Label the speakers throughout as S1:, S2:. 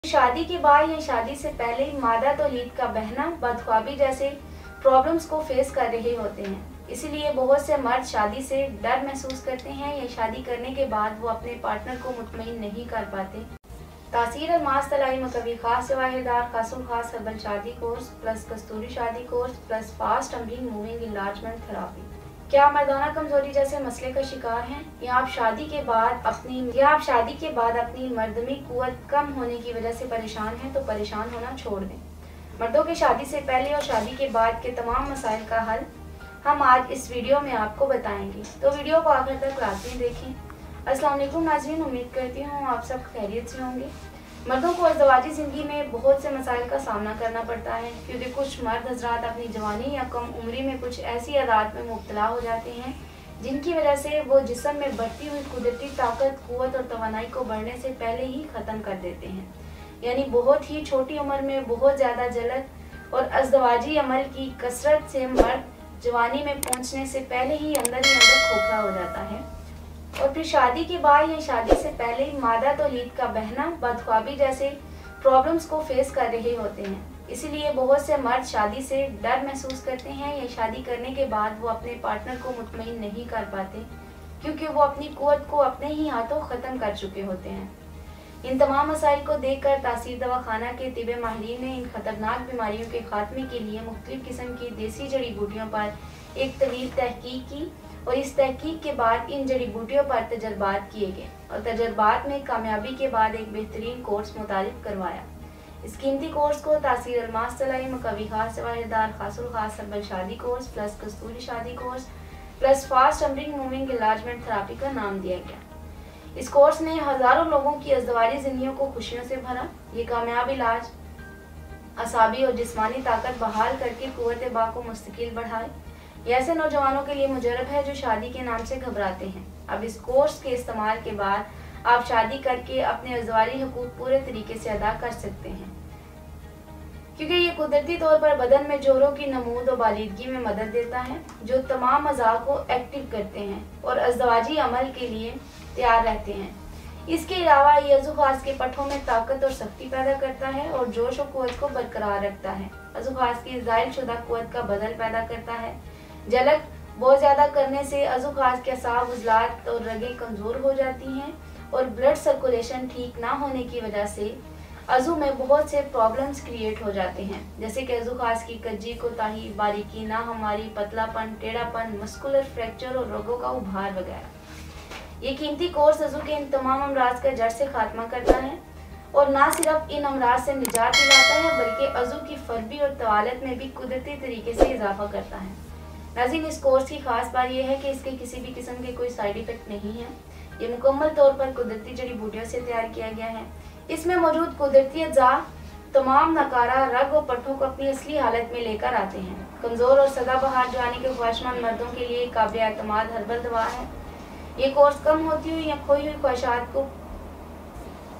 S1: शादी के बाद या शादी से पहले मादा तौलीद का बहना बदख्वाबी जैसे प्रॉब्लम्स को फेस कर रहे होते हैं। इसीलिए बहुत से मर्द शादी से डर महसूस करते हैं या शादी करने के बाद वो अपने पार्टनर को मुतमईन नहीं कर पाते। तासीर अलमास तलाई मकवी खास वाहिदार खासुल खास हर्बल शादी कोर्स प्लस कस्तूरी शादी कोर्स प्लस फास्ट अमरिंग मूविंग इलाजमेंट थेरापी। क्या आप मर्दाना कमजोरी जैसे मसले का शिकार हैं या आप शादी के बाद अपनी मर्दमी कुव्वत कम होने की वजह से परेशान हैं, तो परेशान होना छोड़ दें। मर्दों के शादी से पहले और शादी के बाद के तमाम मसाइल का हल हम आज इस वीडियो में आपको बताएंगे, तो वीडियो को आखिर तक लाजमी देखें। अस्सलाम वालेकुम नाज़रीन, उम्मीद करती हूँ आप सब खैरियत से होंगे। मर्दों को अज़दवाजी ज़िंदगी में बहुत से मसाइल का सामना करना पड़ता है, क्योंकि कुछ मर्द हजरात अपनी जवानी या कम उम्री में कुछ ऐसी आदत में मुब्तला हो जाते हैं जिनकी वजह से वो जिस्म में बढ़ती हुई कुदरती ताकत, कुव्वत और तवानाई को बढ़ने से पहले ही ख़त्म कर देते हैं। यानी बहुत ही छोटी उम्र में बहुत ज़्यादा जलद और अज़दवाजी अमल की कसरत से मर्द जवानी में पहुँचने से पहले ही अंदर खोखला हो जाता है। और फिर शादी के बाद या शादी से पहले मादा तौलीद का बहना बदख्वाबी जैसे प्रॉब्लम्स को फेस कर रहे होते हैं। इसीलिए बहुत से मर्द शादी से डर महसूस करते हैं या शादी करने के बाद वो अपने पार्टनर को मुतमईन नहीं कर पाते, क्योंकि वो अपनी कुव्वत को अपने ही हाथों ख़त्म कर चुके होते हैं। इन तमाम मसाइल को देखकर तासीर दवाखाना के तिब माहिरीन ने इन खतरनाक बीमारियों के खात्मे के लिए मुख्तलिफ किस्म की देसी जड़ी बूटियों पर एक तवील तहकीक की और इस तहकीक के बाद इन जड़ी बूटियों पर तजर्बात किए गए और तजर्बात में कामयाबी के बाद एक बेहतरीन कोर्स मुतारिफ करवाया। इस कीमती कोर्स को तासीर अलमास तलाई मकवी खास वाहिदार खासुल खास हर्बल शादी कोर्स प्लस कस्तूरी शादी कोर्स प्लस फास्ट अमरिंग मूविंग इलाजमेंट थेरापी का नाम दिया गया। इस कोर्स ने हज़ारों लोगों की अज़दवाजी ज़िंदगियों को खुशियों से भरा। ये कामयाब इलाज असाबी और जिस्मानी ताकत बहाल करके कुव्वत बा को मुस्तकिल बढ़ाए। ये ऐसे नौजवानों के लिए मुजरब है जो शादी के नाम से घबराते हैं। अब इस कोर्स के इस्तेमाल के बाद आप शादी करके अपने अज़दवाजी हुकूक पूरे तरीके से अदा कर सकते हैं, क्योंकि ये कुदरती तौर पर बदन में जोड़ों की नमूद और बालिदगी में मदद देता है, जो तमाम अज़ा को एक्टिव करते हैं और अज़दवाजी अमल के लिए तैयार रहते हैं। इसके अलावा ये अज़ुखास के पट्ठों में ताकत और सख्ती पैदा करता है और जोश और कुव्वत को बरकरार रखता है। अज़ुखास की ज़ायल शुदा कुव्वत का बदल पैदा करता है। जलक बहुत ज़्यादा करने से अज़ुखास के असाब, उज़लात और रगें कमज़ोर हो जाती हैं और ब्लड सर्कुलेशन ठीक ना होने की वजह से अज़ू में बहुत से प्रॉब्लम्स क्रिएट हो जाते हैं, जैसे कि अज़ुखास की कज्जी, कोताही, बारीकी, नाहमारी, पतलापन, टेढ़ापन, मस्कुलर फ्रैक्चर और रोगों का उभार वगैरह। ये कीमती कोर्स अज़ू के इन तमाम अमराज का जड़ से खात्मा करता है और ना सिर्फ इन अमराज से निजात दिलाता है, बल्कि अज़ू की फरबी और तवालत में भी कुदरती तरीके से इजाफा करता है। नाज़रीन, इस कोर्स की खास बात यह है कि इसके किसी भी किस्म के कोई साइड इफेक्ट नहीं है। ये मुकम्मल तौर पर कुदरती जड़ी बूटियों से तैयार किया गया है। इसमें मौजूद कुदरती अज्जा तमाम नकारा, रग और पट्ठों को अपनी असली हालत में लेकर आते हैं। कमज़ोर और सदाबहार जवानी के ख्वाहिशमंद मर्दों के लिए काबिल एतमाद हर्बल दवा है। ये कोर्स कम होती हुई या खोई हुई ख्वाहिशात को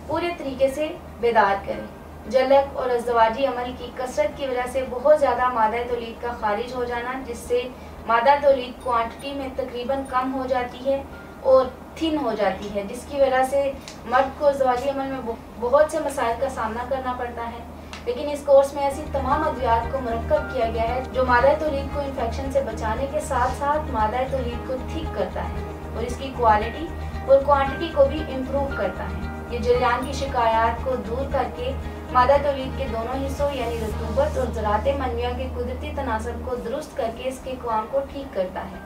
S1: पूरे तरीके से बेदार करे। जलक और अज़दवाजी अमल की कसरत की वजह से बहुत ज़्यादा मादा तौलीद का खारिज हो जाना, जिससे मादा तौलीद क्वांटिटी में तकरीबन कम हो जाती है और थिन हो जाती है, जिसकी वजह से मर्द को अज़दवाजी अमल में बहुत से मसाइल का सामना करना पड़ता है। लेकिन इस कोर्स में ऐसी तमाम अद्वियात को मरकब किया गया है जो मादा तौलीद को इन्फेक्शन से बचाने के साथ साथ मादा तौलीद को ठीक करता है और इसकी क्वालिटी और क्वांटिटी को भी इम्प्रूव करता है। ये जरियान की शिकायत को दूर करके मादा तौलीद के दोनों हिस्सों यानी रतूबत और ज़राते मनविया के कुदरती तनासब को दुरुस्त करके इसके क़वाम को ठीक करता है।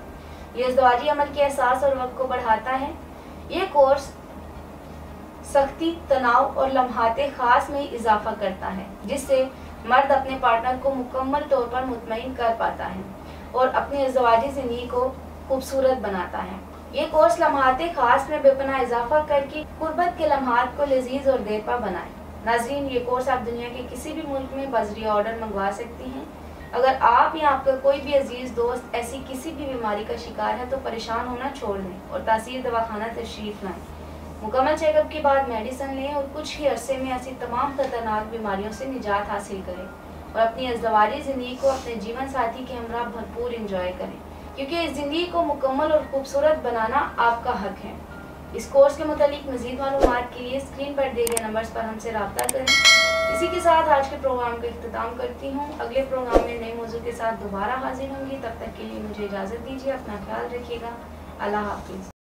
S1: ये अज़दवाजी अमल के एहसास और वक्त को बढ़ाता है। ये कोर्स सख्ती, तनाव और लम्हाते ख़ास में इजाफा करता है, जिससे मर्द अपने पार्टनर को मुकम्मल तौर पर मुतमईन कर पाता है और अपनी अज़दवाजी ज़िंदगी को खूबसूरत बनाता है। ये कोर्स लम्हाते ख़ास में बेपनाह इजाफा करके कुर्बत के लम्हात को लजीज और देरपा बनाए। नाज़रीन, ये कोर्स आप दुनिया के किसी भी मुल्क में बज़रिया ऑर्डर मंगवा सकती हैं। अगर आप या आपका कोई भी अजीज़ दोस्त ऐसी किसी भी बीमारी का शिकार है, तो परेशान होना छोड़ दें और तासीर दवाखाना तशरीफ़ लाएँ। मुकम्मल चेकअप के बाद मेडिसिन लें और कुछ ही अरसे में ऐसी तमाम खतरनाक बीमारियों से निजात हासिल करें और अपनी अज़दवाजी ज़िंदगी को अपने जीवन साथी के हमरा भरपूर इंजॉय करें, क्योंकि इस ज़िंदगी को मुकम्मल और खूबसूरत बनाना आपका हक है। اس کورس کے متعلق مزید معلومات کے لیے اسکرین پر دیے گئے نمبرز پر ہم سے رابطہ کریں۔ اسی کے ساتھ آج کے پروگرام کا اختتام کرتی ہوں۔ اگلے پروگرام میں نئے موضوع کے ساتھ دوبارہ حاضر ہوں گی، تب تک کے لیے مجھے اجازت دیجیے، اپنا خیال رکھیے گا، اللہ حافظ۔